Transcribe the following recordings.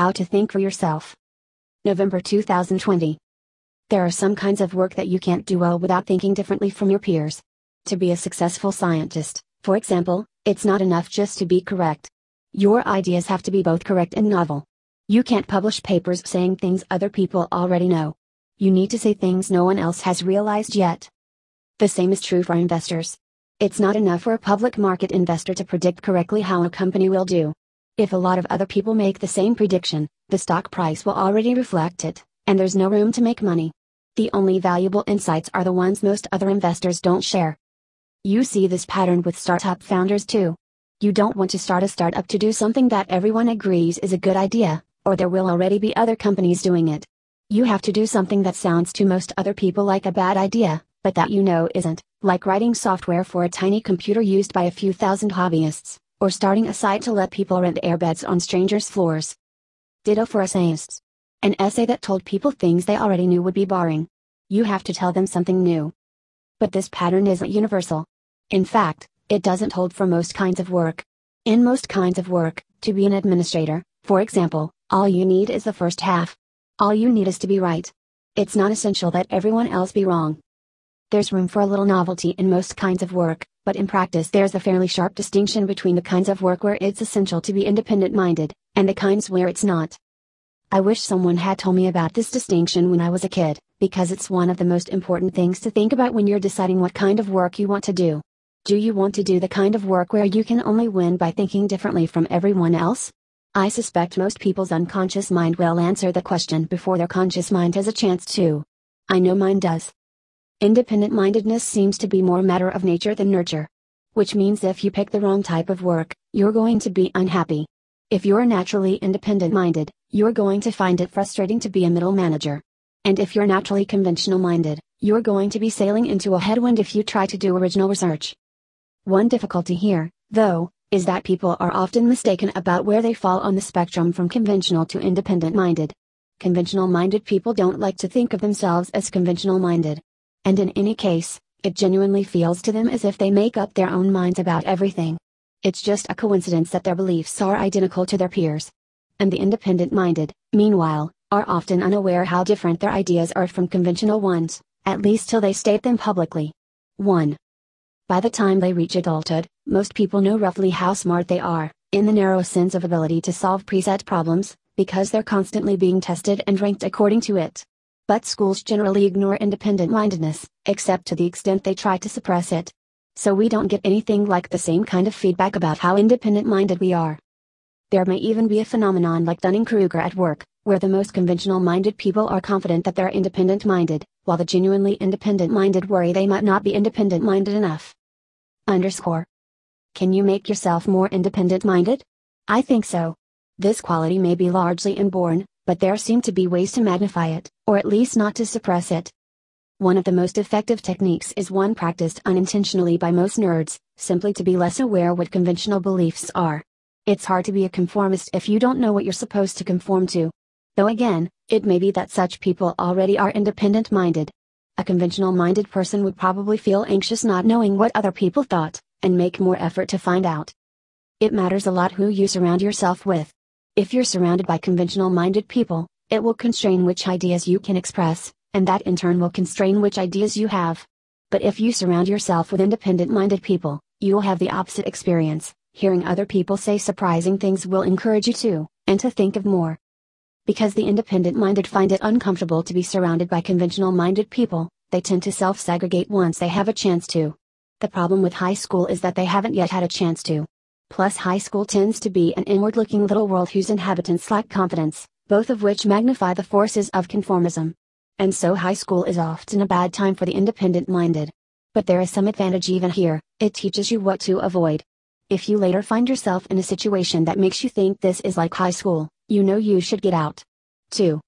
How to think for yourself. November 2020. There are some kinds of work that you can't do well without thinking differently from your peers. To be a successful scientist, for example, it's not enough just to be correct. Your ideas have to be both correct and novel. You can't publish papers saying things other people already know. You need to say things no one else has realized yet. The same is true for investors. It's not enough for a public market investor to predict correctly how a company will do. If a lot of other people make the same prediction, the stock price will already reflect it, and there's no room to make money. The only valuable insights are the ones most other investors don't share. You see this pattern with startup founders too. You don't want to start a startup to do something that everyone agrees is a good idea, or there will already be other companies doing it. You have to do something that sounds to most other people like a bad idea, but that you know isn't, like writing software for a tiny computer used by a few thousand hobbyists, or starting a site to let people rent airbeds on strangers' floors. Ditto for essayists. An essay that told people things they already knew would be boring. You have to tell them something new. But this pattern isn't universal. In fact, it doesn't hold for most kinds of work. In most kinds of work, to be an administrator, for example, all you need is the first half. All you need is to be right. It's not essential that everyone else be wrong. There's room for a little novelty in most kinds of work, but in practice there's a fairly sharp distinction between the kinds of work where it's essential to be independent-minded, and the kinds where it's not. I wish someone had told me about this distinction when I was a kid, because it's one of the most important things to think about when you're deciding what kind of work you want to do. Do you want to do the kind of work where you can only win by thinking differently from everyone else? I suspect most people's unconscious mind will answer the question before their conscious mind has a chance to. I know mine does. Independent-mindedness seems to be more matter of nature than nurture. Which means if you pick the wrong type of work, you're going to be unhappy. If you're naturally independent-minded, you're going to find it frustrating to be a middle manager. And if you're naturally conventional-minded, you're going to be sailing into a headwind if you try to do original research. One difficulty here, though, is that people are often mistaken about where they fall on the spectrum from conventional to independent-minded. Conventional-minded people don't like to think of themselves as conventional-minded. And in any case, it genuinely feels to them as if they make up their own minds about everything. It's just a coincidence that their beliefs are identical to their peers. And the independent-minded, meanwhile, are often unaware how different their ideas are from conventional ones, at least till they state them publicly. 1. By the time they reach adulthood, most people know roughly how smart they are, in the narrow sense of ability to solve preset problems, because they're constantly being tested and ranked according to it. But schools generally ignore independent-mindedness, except to the extent they try to suppress it. So we don't get anything like the same kind of feedback about how independent-minded we are. There may even be a phenomenon like Dunning-Kruger at work, where the most conventional-minded people are confident that they're independent-minded, while the genuinely independent-minded worry they might not be independent-minded enough. Can you make yourself more independent-minded? I think so. This quality may be largely inborn, but there seem to be ways to magnify it, or at least not to suppress it. One of the most effective techniques is one practiced unintentionally by most nerds, simply to be less aware what conventional beliefs are. It's hard to be a conformist if you don't know what you're supposed to conform to. Though again, it may be that such people already are independent-minded. A conventional-minded person would probably feel anxious not knowing what other people thought, and make more effort to find out. It matters a lot who you surround yourself with. If you're surrounded by conventional-minded people, it will constrain which ideas you can express, and that in turn will constrain which ideas you have. But if you surround yourself with independent-minded people, you will have the opposite experience. Hearing other people say surprising things will encourage you to, and to think of more. Because the independent-minded find it uncomfortable to be surrounded by conventional-minded people, they tend to self-segregate once they have a chance to. The problem with high school is that they haven't yet had a chance to. Plus high school tends to be an inward-looking little world whose inhabitants lack confidence, both of which magnify the forces of conformism. And so high school is often a bad time for the independent-minded. But there is some advantage even here, it teaches you what to avoid. If you later find yourself in a situation that makes you think this is like high school, you know you should get out. 2.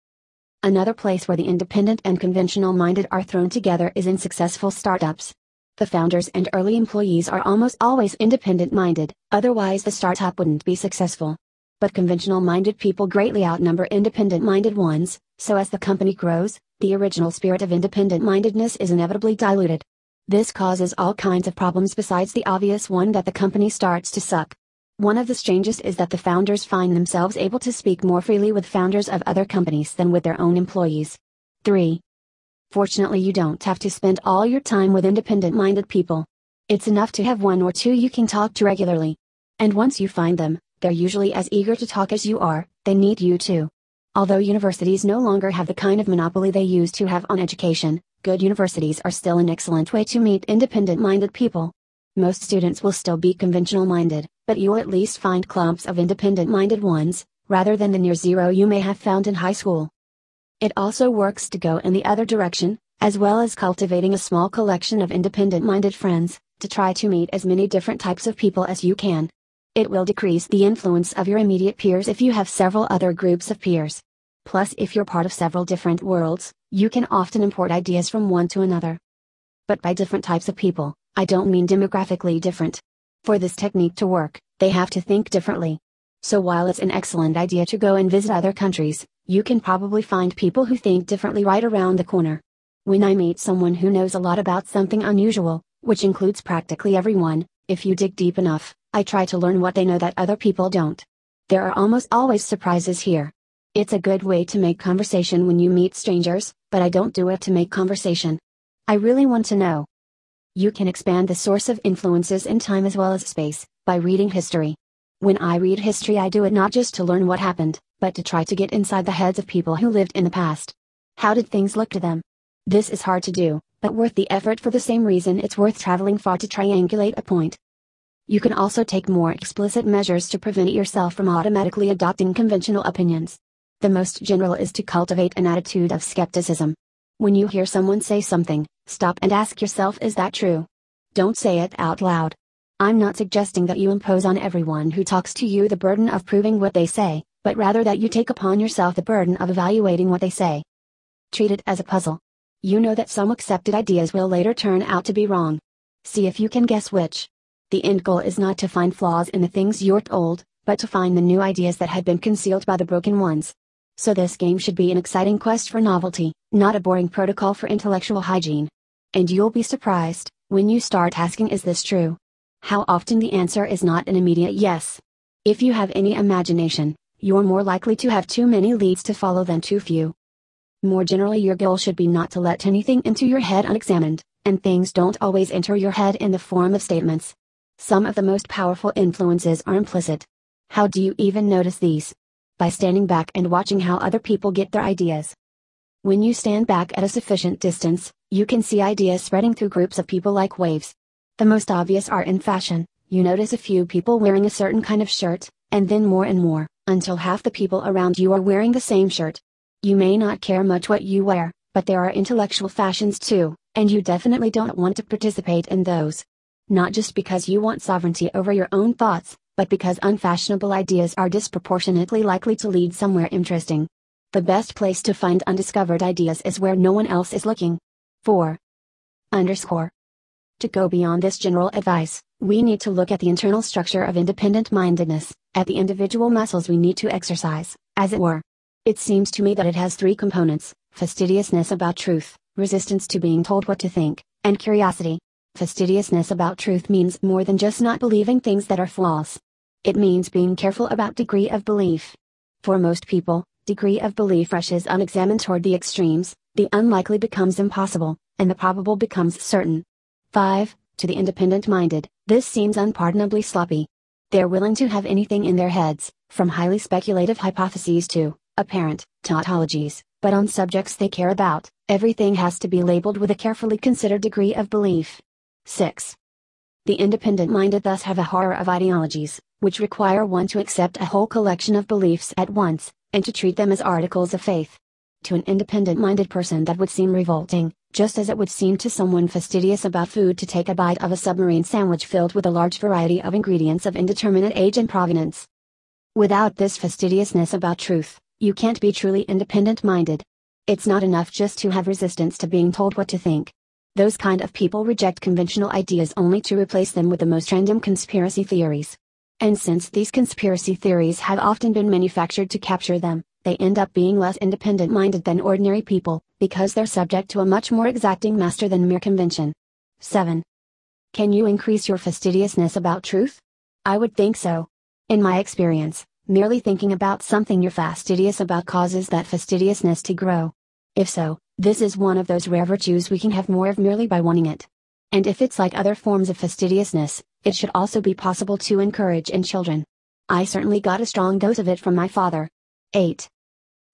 Another place where the independent and conventional-minded are thrown together is in successful startups. The founders and early employees are almost always independent-minded, otherwise the startup wouldn't be successful. But conventional-minded people greatly outnumber independent-minded ones, so as the company grows, the original spirit of independent-mindedness is inevitably diluted. This causes all kinds of problems besides the obvious one that the company starts to suck. One of the strangest is that the founders find themselves able to speak more freely with founders of other companies than with their own employees. 3. Fortunately, you don't have to spend all your time with independent-minded people. It's enough to have one or two you can talk to regularly. And once you find them, they're usually as eager to talk as you are. They need you too. Although universities no longer have the kind of monopoly they used to have on education, good universities are still an excellent way to meet independent-minded people. Most students will still be conventional-minded, but you'll at least find clumps of independent-minded ones, rather than the near zero you may have found in high school. It also works to go in the other direction, as well as cultivating a small collection of independent-minded friends, to try to meet as many different types of people as you can. It will decrease the influence of your immediate peers if you have several other groups of peers. Plus, if you're part of several different worlds, you can often import ideas from one to another. But by different types of people, I don't mean demographically different. For this technique to work, they have to think differently. So while it's an excellent idea to go and visit other countries, you can probably find people who think differently right around the corner. When I meet someone who knows a lot about something unusual, which includes practically everyone, if you dig deep enough, I try to learn what they know that other people don't. There are almost always surprises here. It's a good way to make conversation when you meet strangers, but I don't do it to make conversation. I really want to know. You can expand the source of influences in time as well as space, by reading history. When I read history, I do it not just to learn what happened, but to try to get inside the heads of people who lived in the past. How did things look to them? This is hard to do, but worth the effort for the same reason it's worth traveling far to triangulate a point. You can also take more explicit measures to prevent yourself from automatically adopting conventional opinions. The most general is to cultivate an attitude of skepticism. When you hear someone say something, stop and ask yourself, is that true? Don't say it out loud. I'm not suggesting that you impose on everyone who talks to you the burden of proving what they say, but rather that you take upon yourself the burden of evaluating what they say. Treat it as a puzzle. You know that some accepted ideas will later turn out to be wrong. See if you can guess which. The end goal is not to find flaws in the things you're told, but to find the new ideas that had been concealed by the broken ones. So this game should be an exciting quest for novelty, not a boring protocol for intellectual hygiene. And you'll be surprised, when you start asking, is this true? How often the answer is not an immediate yes. If you have any imagination, you're more likely to have too many leads to follow than too few. More generally, your goal should be not to let anything into your head unexamined, and things don't always enter your head in the form of statements. Some of the most powerful influences are implicit. How do you even notice these? By standing back and watching how other people get their ideas. When you stand back at a sufficient distance, you can see ideas spreading through groups of people like waves. The most obvious are in fashion. You notice a few people wearing a certain kind of shirt, and then more and more, until half the people around you are wearing the same shirt. You may not care much what you wear, but there are intellectual fashions too, and you definitely don't want to participate in those. Not just because you want sovereignty over your own thoughts, but because unfashionable ideas are disproportionately likely to lead somewhere interesting. The best place to find undiscovered ideas is where no one else is looking. 4. To go beyond this general advice, we need to look at the internal structure of independent-mindedness, at the individual muscles we need to exercise, as it were. It seems to me that it has three components: fastidiousness about truth, resistance to being told what to think, and curiosity. Fastidiousness about truth means more than just not believing things that are false. It means being careful about degree of belief. For most people, degree of belief rushes unexamined toward the extremes, the unlikely becomes impossible, and the probable becomes certain. 5. To the independent-minded, this seems unpardonably sloppy. They're willing to have anything in their heads, from highly speculative hypotheses to apparent tautologies, but on subjects they care about, everything has to be labeled with a carefully considered degree of belief. 6. The independent-minded thus have a horror of ideologies, which require one to accept a whole collection of beliefs at once, and to treat them as articles of faith. To an independent-minded person that would seem revolting, just as it would seem to someone fastidious about food to take a bite of a submarine sandwich filled with a large variety of ingredients of indeterminate age and provenance. Without this fastidiousness about truth, you can't be truly independent-minded. It's not enough just to have resistance to being told what to think. Those kind of people reject conventional ideas only to replace them with the most random conspiracy theories. And since these conspiracy theories have often been manufactured to capture them, they end up being less independent-minded than ordinary people, because they're subject to a much more exacting master than mere convention. 7. Can you increase your fastidiousness about truth? I would think so. In my experience, merely thinking about something you're fastidious about causes that fastidiousness to grow. If so, this is one of those rare virtues we can have more of merely by wanting it. And if it's like other forms of fastidiousness, it should also be possible to encourage in children. I certainly got a strong dose of it from my father. 8.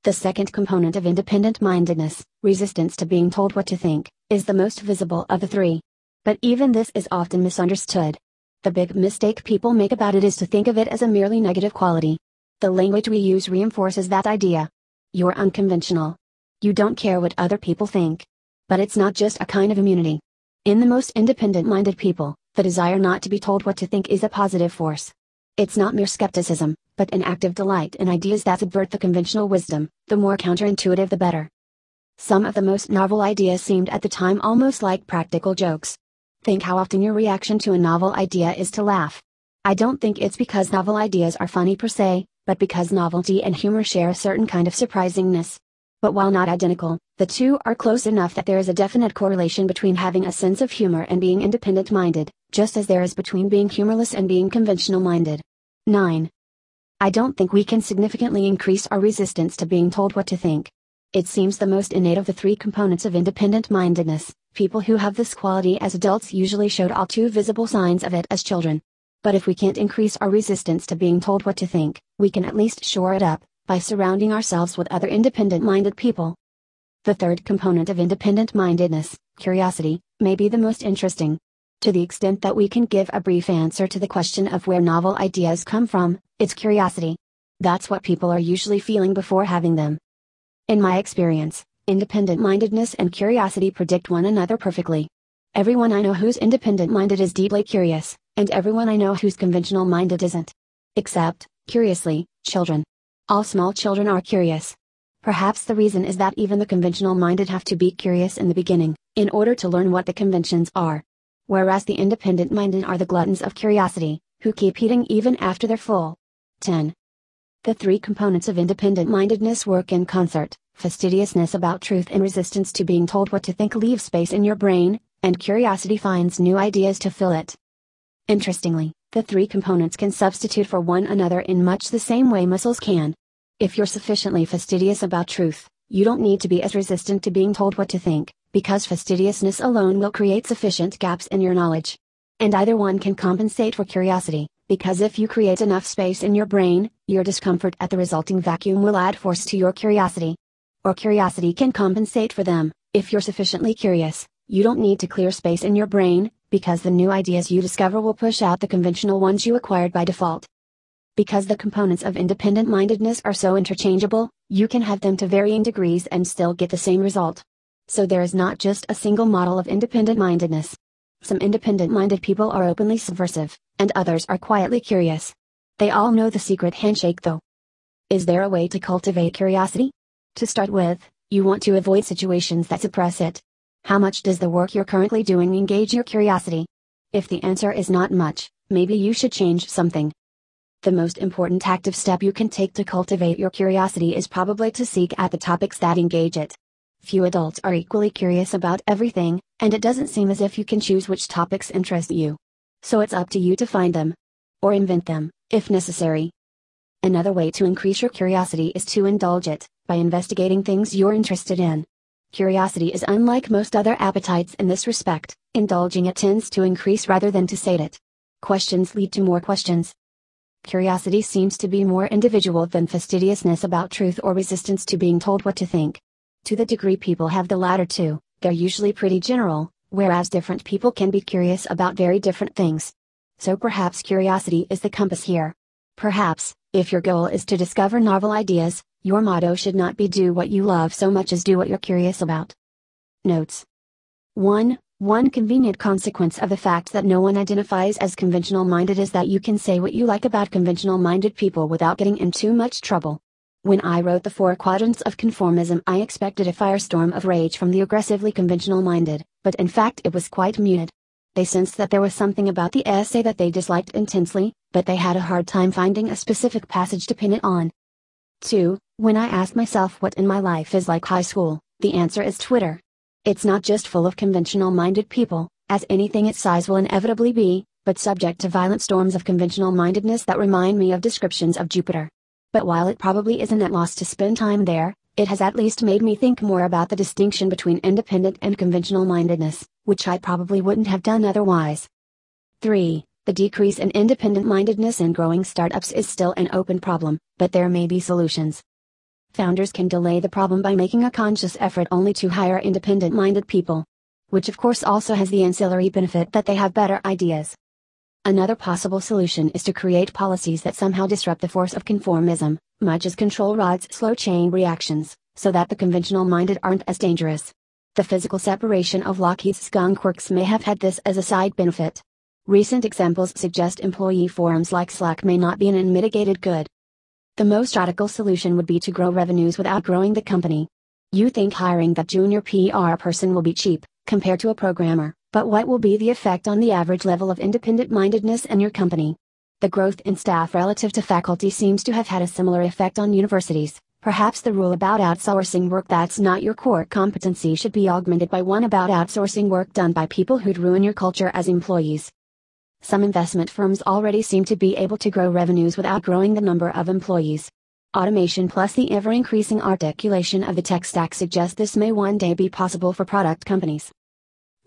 The second component of independent-mindedness, resistance to being told what to think, is the most visible of the three. But even this is often misunderstood. The big mistake people make about it is to think of it as a merely negative quality. The language we use reinforces that idea. You're unconventional. You don't care what other people think. But it's not just a kind of immunity. In the most independent-minded people, the desire not to be told what to think is a positive force. It's not mere skepticism, but an active delight in ideas that subvert the conventional wisdom. The more counterintuitive the better. Some of the most novel ideas seemed at the time almost like practical jokes. Think how often your reaction to a novel idea is to laugh. I don't think it's because novel ideas are funny per se, but because novelty and humor share a certain kind of surprisingness. But while not identical, the two are close enough that there is a definite correlation between having a sense of humor and being independent-minded, just as there is between being humorless and being conventional-minded. 9. I don't think we can significantly increase our resistance to being told what to think. It seems the most innate of the three components of independent-mindedness. People who have this quality as adults usually showed all too visible signs of it as children. But if we can't increase our resistance to being told what to think, we can at least shore it up, by surrounding ourselves with other independent-minded people. The third component of independent-mindedness, curiosity, may be the most interesting. To the extent that we can give a brief answer to the question of where novel ideas come from, it's curiosity. That's what people are usually feeling before having them. In my experience, independent-mindedness and curiosity predict one another perfectly. Everyone I know who's independent-minded is deeply curious, and everyone I know who's conventional-minded isn't. Except, curiously, children. All small children are curious. Perhaps the reason is that even the conventional-minded have to be curious in the beginning, in order to learn what the conventions are. Whereas the independent-minded are the gluttons of curiosity, who keep eating even after they're full. 10. The three components of independent-mindedness work in concert. Fastidiousness about truth and resistance to being told what to think leave space in your brain, and curiosity finds new ideas to fill it. Interestingly, the three components can substitute for one another in much the same way muscles can. If you're sufficiently fastidious about truth, you don't need to be as resistant to being told what to think, because fastidiousness alone will create sufficient gaps in your knowledge. And either one can compensate for curiosity, because if you create enough space in your brain, your discomfort at the resulting vacuum will add force to your curiosity. Or curiosity can compensate for them. If you're sufficiently curious, you don't need to clear space in your brain, because the new ideas you discover will push out the conventional ones you acquired by default. Because the components of independent-mindedness are so interchangeable, you can have them to varying degrees and still get the same result. So there is not just a single model of independent-mindedness. Some independent-minded people are openly subversive, and others are quietly curious. They all know the secret handshake though. Is there a way to cultivate curiosity? To start with, you want to avoid situations that suppress it. How much does the work you're currently doing engage your curiosity? If the answer is not much, maybe you should change something. The most important active step you can take to cultivate your curiosity is probably to seek out the topics that engage it. Few adults are equally curious about everything, and it doesn't seem as if you can choose which topics interest you. So it's up to you to find them. Or invent them, if necessary. Another way to increase your curiosity is to indulge it, by investigating things you're interested in. Curiosity is unlike most other appetites in this respect. Indulging it tends to increase rather than to sate it. Questions lead to more questions. Curiosity seems to be more individual than fastidiousness about truth or resistance to being told what to think. To the degree people have the latter two, they're usually pretty general, whereas different people can be curious about very different things. So perhaps curiosity is the compass here. Perhaps, if your goal is to discover novel ideas, your motto should not be do what you love so much as do what you're curious about. Notes. 1. One convenient consequence of the fact that no one identifies as conventional-minded is that you can say what you like about conventional-minded people without getting in too much trouble. When I wrote the 4 quadrants of conformism, I expected a firestorm of rage from the aggressively conventional-minded, but in fact it was quite muted. They sensed that there was something about the essay that they disliked intensely, but they had a hard time finding a specific passage to pin it on. 2. When I ask myself what in my life is like high school, the answer is Twitter. It's not just full of conventional-minded people, as anything its size will inevitably be, but subject to violent storms of conventional mindedness that remind me of descriptions of Jupiter. But while it probably isn't at loss to spend time there, it has at least made me think more about the distinction between independent and conventional mindedness, which I probably wouldn't have done otherwise. 3. The decrease in independent-mindedness in growing startups is still an open problem, but there may be solutions. Founders can delay the problem by making a conscious effort only to hire independent-minded people, which of course also has the ancillary benefit that they have better ideas. Another possible solution is to create policies that somehow disrupt the force of conformism, much as control rod's slow chain reactions, so that the conventional-minded aren't as dangerous. The physical separation of Lockheed's skunk works may have had this as a side benefit. Recent examples suggest employee forums like Slack may not be an unmitigated good. The most radical solution would be to grow revenues without growing the company. You think hiring that junior PR person will be cheap, compared to a programmer, but what will be the effect on the average level of independent-mindedness in your company? The growth in staff relative to faculty seems to have had a similar effect on universities. Perhaps the rule about outsourcing work that's not your core competency should be augmented by one about outsourcing work done by people who'd ruin your culture as employees. Some investment firms already seem to be able to grow revenues without growing the number of employees. Automation plus the ever-increasing articulation of the tech stack suggest this may one day be possible for product companies.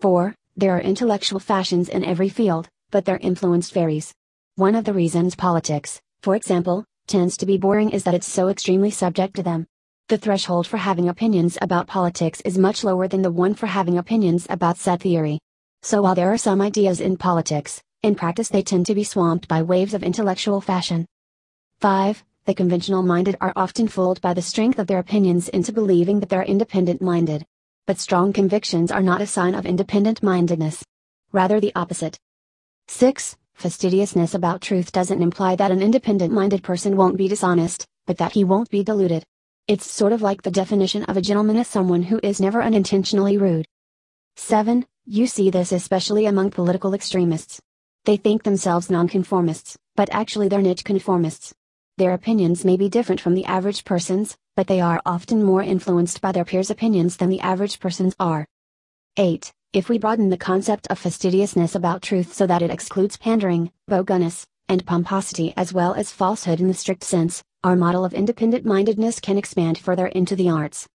4. There are intellectual fashions in every field, but their influence varies. One of the reasons politics, for example, tends to be boring is that it's so extremely subject to them. The threshold for having opinions about politics is much lower than the one for having opinions about set theory. So while there are some ideas in politics, in practice they tend to be swamped by waves of intellectual fashion. 5. The conventional-minded are often fooled by the strength of their opinions into believing that they're independent-minded. But strong convictions are not a sign of independent-mindedness. Rather the opposite. 6. Fastidiousness about truth doesn't imply that an independent-minded person won't be dishonest, but that he won't be deluded. It's sort of like the definition of a gentleman as someone who is never unintentionally rude. 7. You see this especially among political extremists. They think themselves nonconformists, but actually they're niche conformists. Their opinions may be different from the average person's, but they are often more influenced by their peers' opinions than the average person's are. 8. If we broaden the concept of fastidiousness about truth so that it excludes pandering, bogus, and pomposity as well as falsehood in the strict sense, our model of independent-mindedness can expand further into the arts.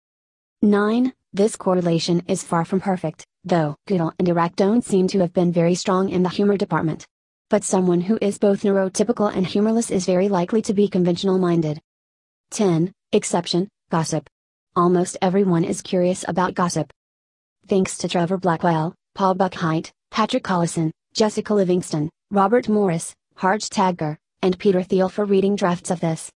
9. This correlation is far from perfect, though Gödel and Iraq don't seem to have been very strong in the humor department. But someone who is both neurotypical and humorless is very likely to be conventional-minded. 10. Exception, gossip. Almost everyone is curious about gossip. Thanks to Trevor Blackwell, Paul Buchheit, Patrick Collison, Jessica Livingston, Robert Morris, Harj Taggar, and Peter Thiel for reading drafts of this.